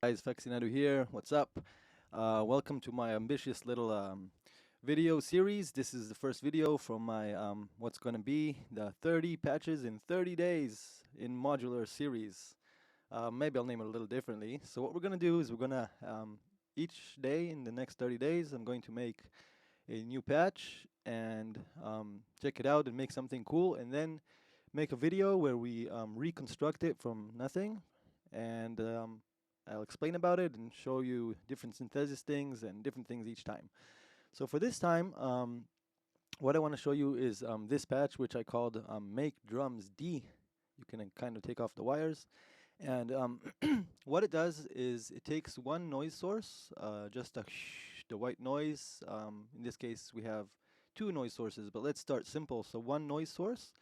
Guys, Faxi Nadu here. What's up? Welcome to my ambitious little video series. This is the first video from my what's going to be the 30 patches in 30 days in Modular series. Maybe I'll name it a little differently. So what we're going to do is we're going to each day in the next 30 days, I'm going to make a new patch and check it out and make something cool, and then make a video where we reconstruct it from nothing, and I'll explain about it and show you different synthesis things and different things each time. So for this time, what I want to show you is this patch, which I called Make Drums D. You can kind of take off the wires, and what it does is it takes one noise source, just the white noise. In this case, we have two noise sources, but let's start simple. So one noise source,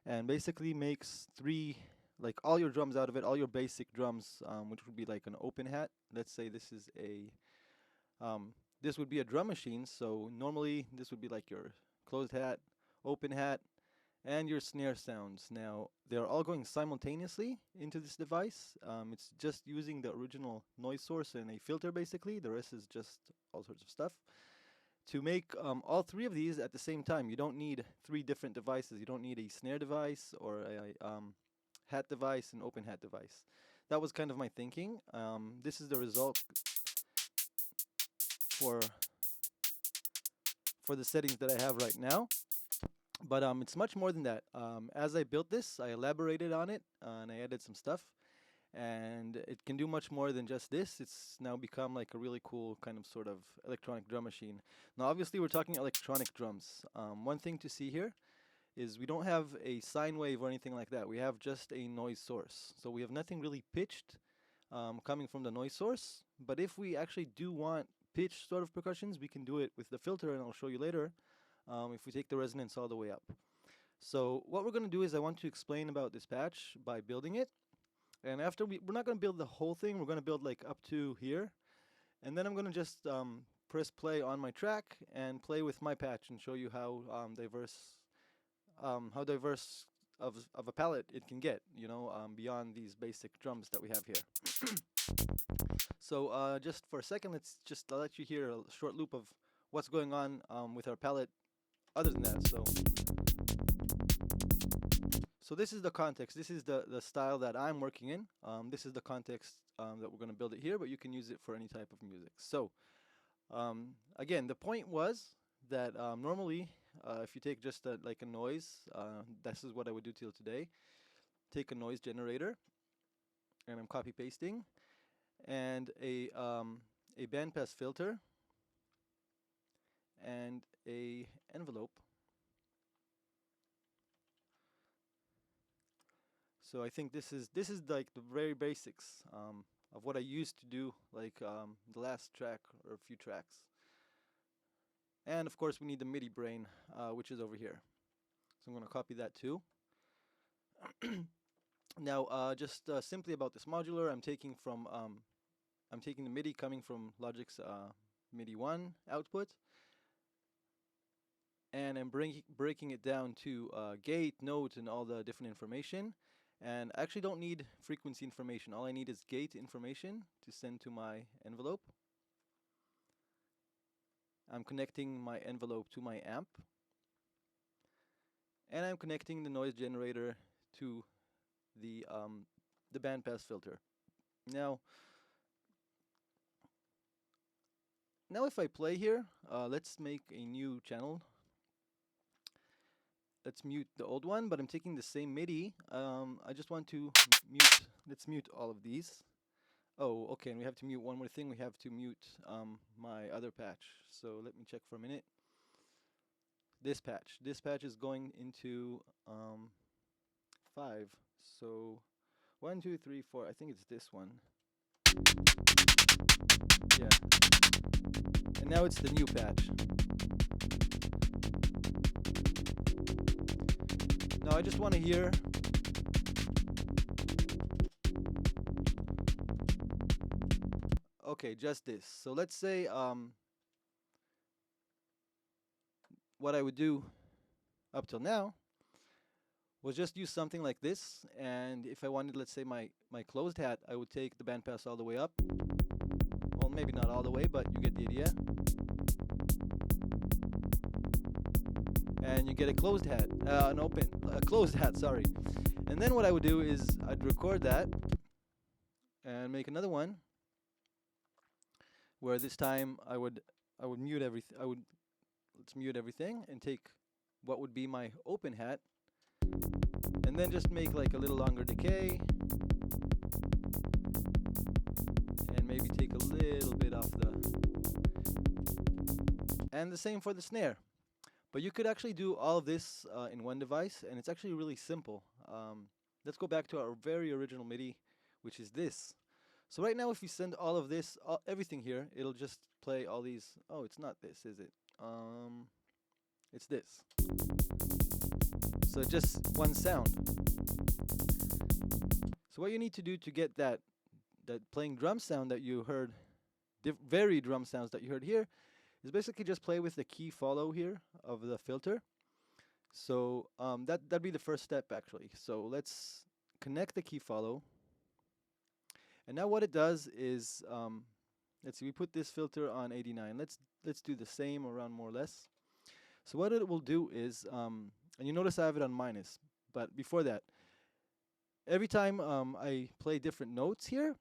and basically makes three, like all your drums out of it, all your basic drums, which would be like an open hat. Let's say this is this would be a drum machine. So normally this would be like your closed hat, open hat, and your snare sounds. Now they're all going simultaneously into this device. It's just using the original noise source and a filter basically. The rest is just all sorts of stuff to make all three of these at the same time. You don't need three different devices. You don't need a snare device or a hat device and open hat device. That was kind of my thinking. This is the result for the settings that I have right now. But it's much more than that. As I built this, I elaborated on it and I added some stuff. And it can do much more than just this. It's now become like a really cool kind of sort of electronic drum machine. Now obviously we're talking electronic drums. One thing to see here is we don't have a sine wave or anything like that. We have just a noise source. So we have nothing really pitched coming from the noise source. But if we actually do want pitch sort of percussions, we can do it with the filter, and I'll show you later, if we take the resonance all the way up. So what we're going to do is I want to explain about this patch by building it. And after we're not going to build the whole thing, we're going to build like up to here. And then I'm going to just press play on my track and play with my patch and show you how diverse of a palette it can get, beyond these basic drums that we have here. So just for a second, let's just let you hear a short loop of what's going on with our palette other than that. So this is the context. This is the style that I'm working in. This is the context that we're going to build it here, but you can use it for any type of music. So again, the point was that normally if you take just like a noise, this is what I would do till today. Take a noise generator, and I'm copy pasting, and a bandpass filter, and a envelope. So I think this is like the very basics of what I used to do, like the last track or a few tracks. And of course we need the MIDI brain, which is over here. So I'm going to copy that too. Now just simply about this modular, I'm taking the MIDI coming from Logic's MIDI 1 output, and I'm breaking it down to gate, note, and all the different information. And I actually don't need frequency information. All I need is gate information to send to my envelope. I'm connecting my envelope to my amp. And I'm connecting the noise generator to the bandpass filter. Now if I play here, let's make a new channel. Let's mute the old one, but I'm taking the same MIDI. I just want to mute. Let's mute all of these. Oh, okay, and we have to mute one more thing. We have to mute my other patch. So let me check for a minute. This patch. This patch is going into 5. So 1, 2, 3, 4. I think it's this one. Yeah. And now it's the new patch. Now I just want to hear. Okay, just this. So let's say what I would do up till now was just use something like this, and if I wanted, let's say, my closed hat, I would take the bandpass all the way up. Well, maybe not all the way, but you get the idea. And you get a closed hat, a closed hat, sorry. And then what I would do is I'd record that and make another one where this time I would mute everything. Let's mute everything and take what would be my open hat, and then just make like a little longer decay, and maybe take a little bit off and the same for the snare. But you could actually do all of this in one device, and it's actually really simple. Let's go back to our very original MIDI, which is this. So right now, if you send all of this, everything here, it'll just play all these. Oh, it's not this, is it? It's this. So just one sound. So what you need to do to get that playing drum sound that you heard, varied drum sounds that you heard here, is basically just play with the key follow here of the filter. So that'd be the first step actually. So let's connect the key follow. And now what it does is, let's see, we put this filter on 89. Let's do the same around more or less. So what it will do is, and you notice I have it on minus, but before that, every time I play different notes here,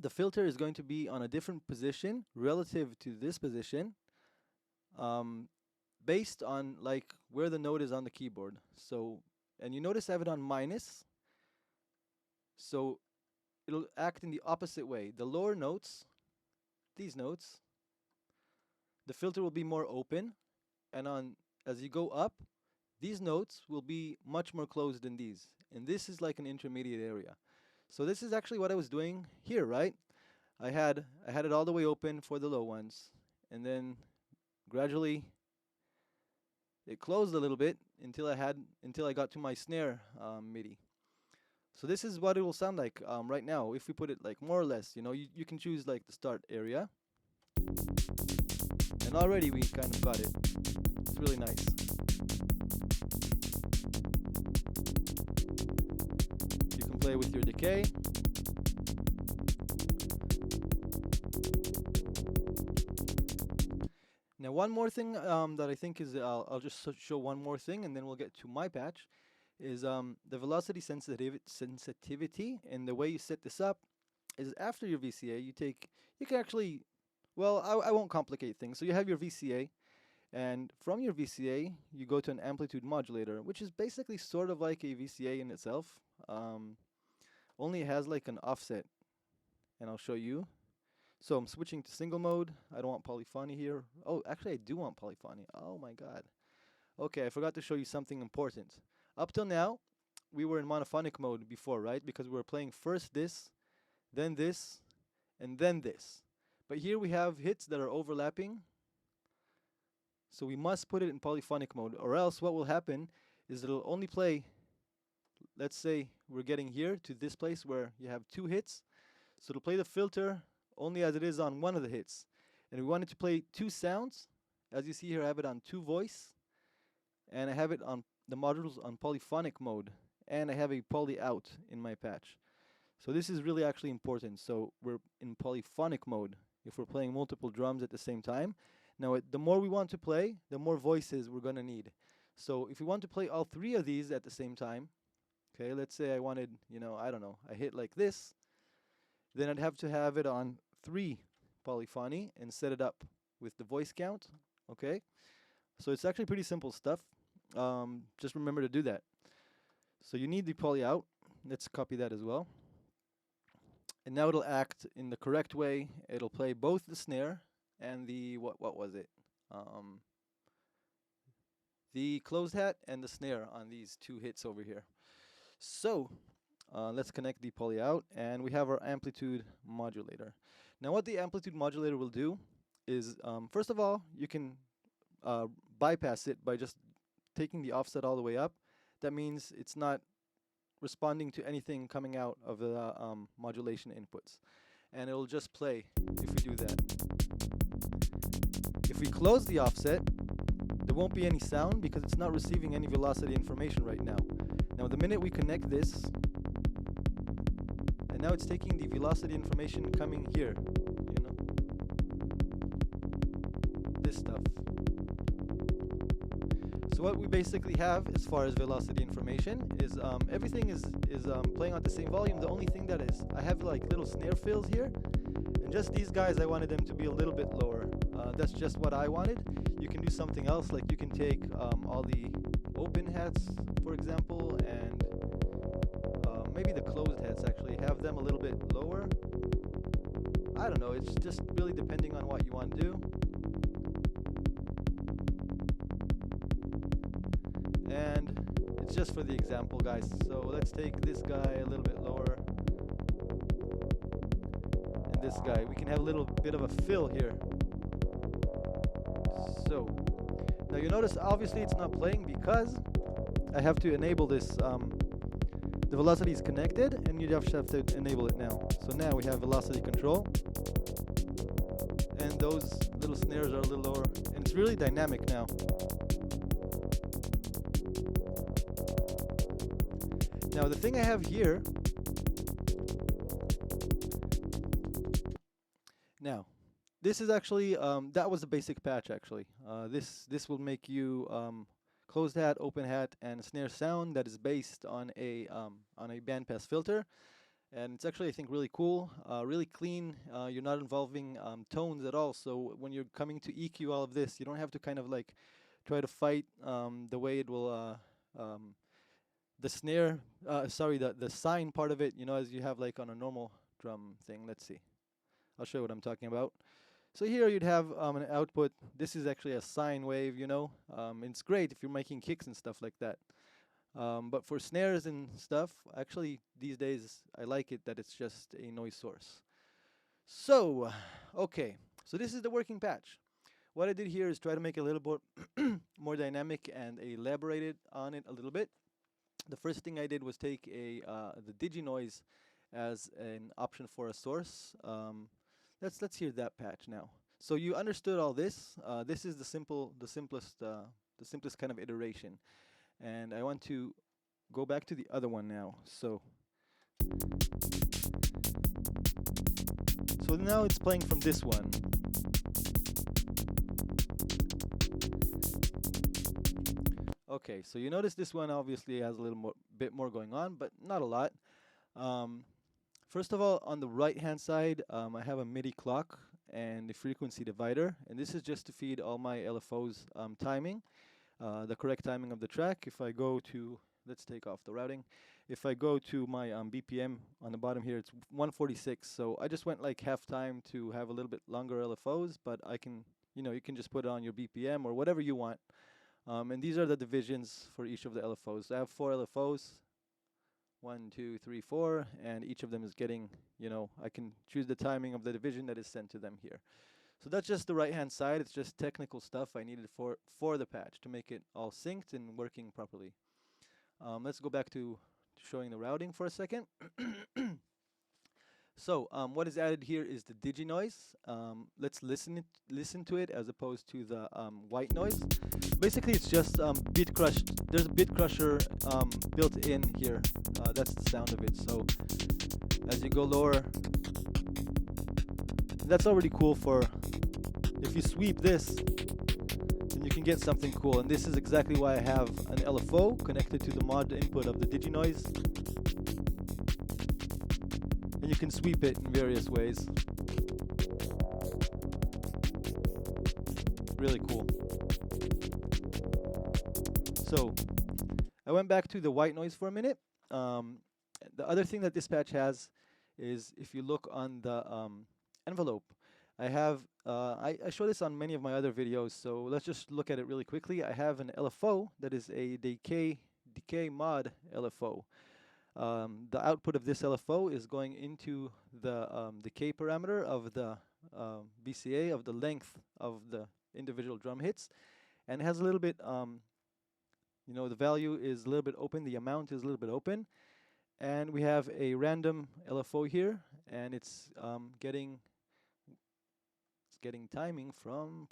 the filter is going to be on a different position relative to this position, based on like where the note is on the keyboard. So, and you notice I have it on minus, so it'll act in the opposite way. The lower notes, these notes, the filter will be more open, and as you go up, these notes will be much more closed than these, and this is like an intermediate area. So this is actually what I was doing here, right? I had it all the way open for the low ones, and then gradually it closed a little bit until I got to my snare MIDI. So this is what it will sound like right now. If we put it like more or less, you can choose like the start area, and already we kind of got it. It's really nice. You can play with your decay. Now one more thing that I think is, I'll just show one more thing and then we'll get to my patch, is the velocity sensitivity, and the way you set this up is after your VCA, you can actually, well, I won't complicate things. So you have your VCA, and from your VCA, you go to an amplitude modulator, which is basically sort of like a VCA in itself, only it has like an offset, and I'll show you. So I'm switching to single mode. I don't want polyphony here. Oh, actually I do want polyphony. Oh my god. Okay, I forgot to show you something important. Up till now, we were in monophonic mode before, right? Because we were playing first this, and then this. But here we have hits that are overlapping. So we must put it in polyphonic mode, or else what will happen is it'll only play, let's say we're getting here to this place where you have two hits. So it'll play the filter only as it is on one of the hits. And we wanted to play two sounds. As you see here, I have it on two voice, and I have it on the modules on polyphonic mode, and I have a poly out in my patch. So this is really actually important. So we're in polyphonic mode if we're playing multiple drums at the same time. Now the more we want to play, the more voices we're going to need. So if we want to play all three of these at the same time, okay, let's say I wanted, I don't know, I hit like this, then I'd have to have it on 3 polyphony and set it up with the voice count, okay? So it's actually pretty simple stuff. Just remember to do that. So you need the poly out. Let's copy that as well. And now it'll act in the correct way. It'll play both the snare and the, what was it? The closed hat and the snare on these two hits over here. So let's connect the poly out, and we have our amplitude modulator. Now what the amplitude modulator will do is, first of all, you can bypass it by just taking the offset all the way up. That means it's not responding to anything coming out of the modulation inputs, and it'll just play if we do that. If we close the offset, the there won't be any sound because it's not receiving any velocity information right now. Now the minute we connect this, and now it's taking the velocity information coming here, you know, this stuff. So what we basically have as far as velocity information is everything is playing at the same volume. The only thing that is, I have like little snare fills here, and just these guys I wanted them to be a little bit lower. That's just what I wanted. You can do something else, like you can take all the open hats, for example, and maybe the closed hats actually, have them a little bit lower. I don't know, it's just really depending on what you want to do. And it's just for the example, guys. So let's take this guy a little bit lower, and this guy. We can have a little bit of a fill here. So now you notice obviously it's not playing because I have to enable this. The velocity is connected, and you just have to enable it now. So now we have velocity control, and those little snares are a little lower, and it's really dynamic now. Now the thing I have here, now this is actually, that was a basic patch actually. This will make you closed hat, open hat, and snare sound that is based on a bandpass filter, and it's actually I think really cool, really clean. You're not involving tones at all, so when you're coming to EQ all of this, you don't have to kind of like try to fight the way it will the snare, the sine part of it, you know, as you have like on a normal drum thing. Let's see, I'll show you what I'm talking about. So here you'd have an output. This is actually a sine wave, you know. It's great if you're making kicks and stuff like that. But for snares and stuff, actually these days I like it that it's just a noise source. So, okay, so this is the working patch. What I did here is try to make it a little bit more dynamic and elaborated on it a little bit. The first thing I did was take the digi noise as an option for a source. Let's hear that patch now. So you understood all this. This is the simplest kind of iteration, and I want to go back to the other one now. So now it's playing from this one. Okay, so you notice this one obviously has a little bit more going on, but not a lot. First of all, on the right-hand side, I have a MIDI clock and a frequency divider, and this is just to feed all my LFOs timing, the correct timing of the track. If I go to, let's take off the routing. If I go to my BPM on the bottom here, it's 146. So I just went like half time to have a little bit longer LFOs, but I can, you know, you can just put it on your BPM or whatever you want. And these are the divisions for each of the LFOs. I have 4 LFOs. 1, 2, 3, 4, and each of them is getting, you know, I can choose the timing of the division that is sent to them here. So that's just the right-hand side. It's just technical stuff I needed for the patch to make it all synced and working properly. Let's go back to showing the routing for a second. So what is added here is the digi noise. Let's listen to it as opposed to the white noise. Basically, it's just bit crushed. There's a bit crusher built in here. That's the sound of it. So as you go lower, that's already cool. For if you sweep this, then you can get something cool. And this is exactly why I have an LFO connected to the mod input of the digi noise. And you can sweep it in various ways. Really cool. So I went back to the white noise for a minute. The other thing that this patch has is, if you look on the envelope, I have I show this on many of my other videos, so let's just look at it really quickly. I have an LFO that is a decay mod LFO. The output of this LFO is going into the decay parameter of the BCA, of the length of the individual drum hits, and it has a little bit, you know, the value is a little bit open, the amount is a little bit open, and we have a random LFO here, and it's getting timing from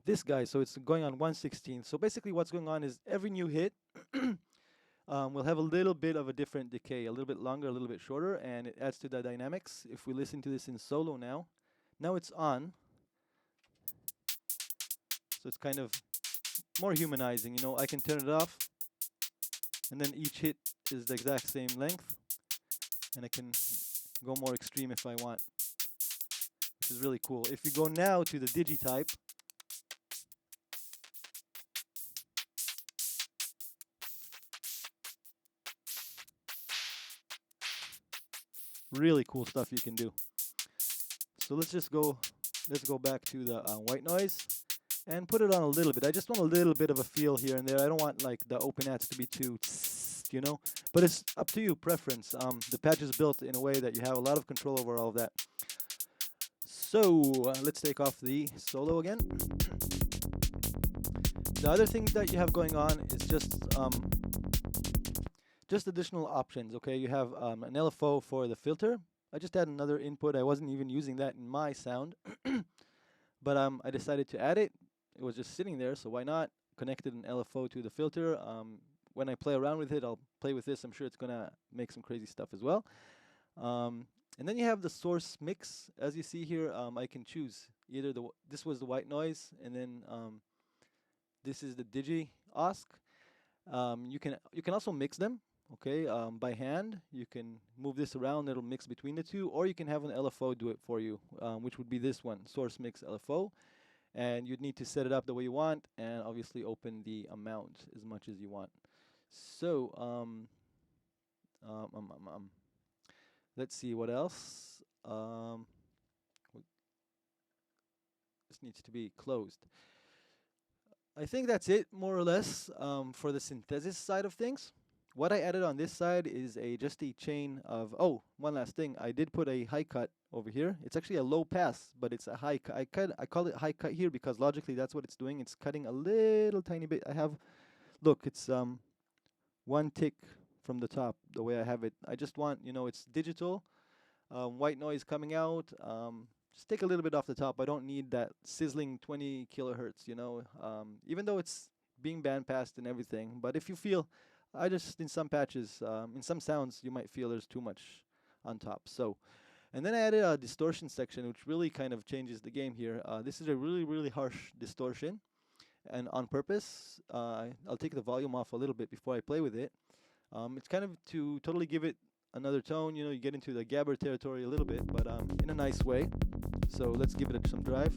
this guy, so it's going on 1/16. So basically what's going on is every new hit will have a little bit of a different decay, a little bit longer, a little bit shorter, and it adds to the dynamics. If we listen to this in solo now it's on, so it's kind of more humanizing. You know, I can turn it off, and then each hit is the exact same length, and I can go more extreme if I want, which is really cool. If you go now to the digitype, really cool stuff you can do. So let's go back to the white noise and put it on a little bit. I just want a little bit of a feel here and there. I don't want like the open hats to be too, you know, but it's up to you, preference. The patch is built in a way that you have a lot of control over all of that. So let's take off the solo again. The other thing that you have going on is just additional options. Okay, you have an LFO for the filter. I just had another input. I wasn't even using that in my sound, but I decided to add it. It was just sitting there, so why not? Connected an LFO to the filter. When I play around with it, I'll play with this. I'm sure it's gonna make some crazy stuff as well. And then you have the source mix. As you see here, I can choose either this was the white noise, and then this is the digi osc. You can also mix them. Okay, by hand, you can move this around, it'll mix between the two, or you can have an LFO do it for you, which would be this one, source mix LFO, and you'd need to set it up the way you want, and obviously open the amount as much as you want. So, let's see what else. This needs to be closed. I think that's it, more or less, for the synthesis side of things. What I added on this side is just a chain of, oh, one last thing. I did put a high cut over here. It's actually a low pass, but it's a high cut. I call it high cut here because logically that's what it's doing. It's cutting a little tiny bit. Look, it's 1 tick from the top, the way I have it. I just want, you know, it's digital, white noise coming out. Just take a little bit off the top. I don't need that sizzling 20 kilohertz, you know, even though it's being bandpassed and everything. But if you feel, in some patches, in some sounds, you might feel there's too much on top. So, and then I added a distortion section, which really kind of changes the game here. This is a really, really harsh distortion, and on purpose, I'll take the volume off a little bit before I play with it. It's kind of to totally give it another tone. You know, you get into the gabber territory a little bit, but in a nice way. So let's give it some drive.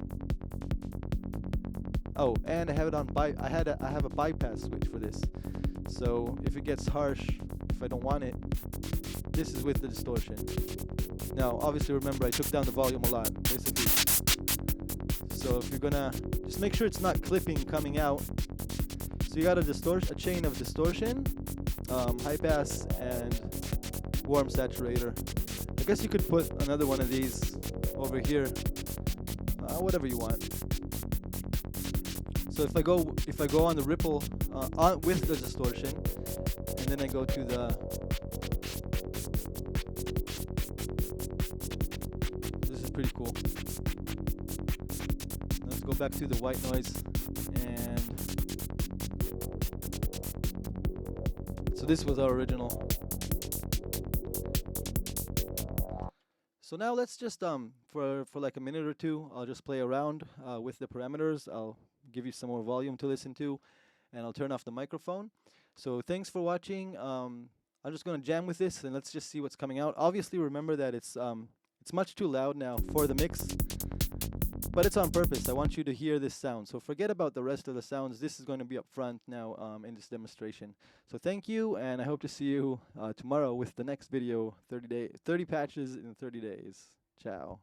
Oh, and I have it on I have a bypass switch for this. So if it gets harsh, if I don't want it, this is with the distortion. Now, obviously, remember I took down the volume a lot, basically. So if you're gonna just make sure it's not clipping coming out. So you got a chain of distortion, high pass, and warm saturator. I guess you could put another one of these over here, whatever you want. So if I go on the ripple with the distortion, and then I go to this is pretty cool. Let's go back to the white noise, and so this was our original. So now let's just for like a minute or two, I'll just play around with the parameters. I'll give you some more volume to listen to, and I'll turn off the microphone. So thanks for watching. I'm just going to jam with this, and let's just see what's coming out. Obviously, remember that it's much too loud now for the mix, but it's on purpose. I want you to hear this sound. So forget about the rest of the sounds. This is going to be up front now in this demonstration. So thank you, and I hope to see you tomorrow with the next video, 30 patches in 30 days. Ciao.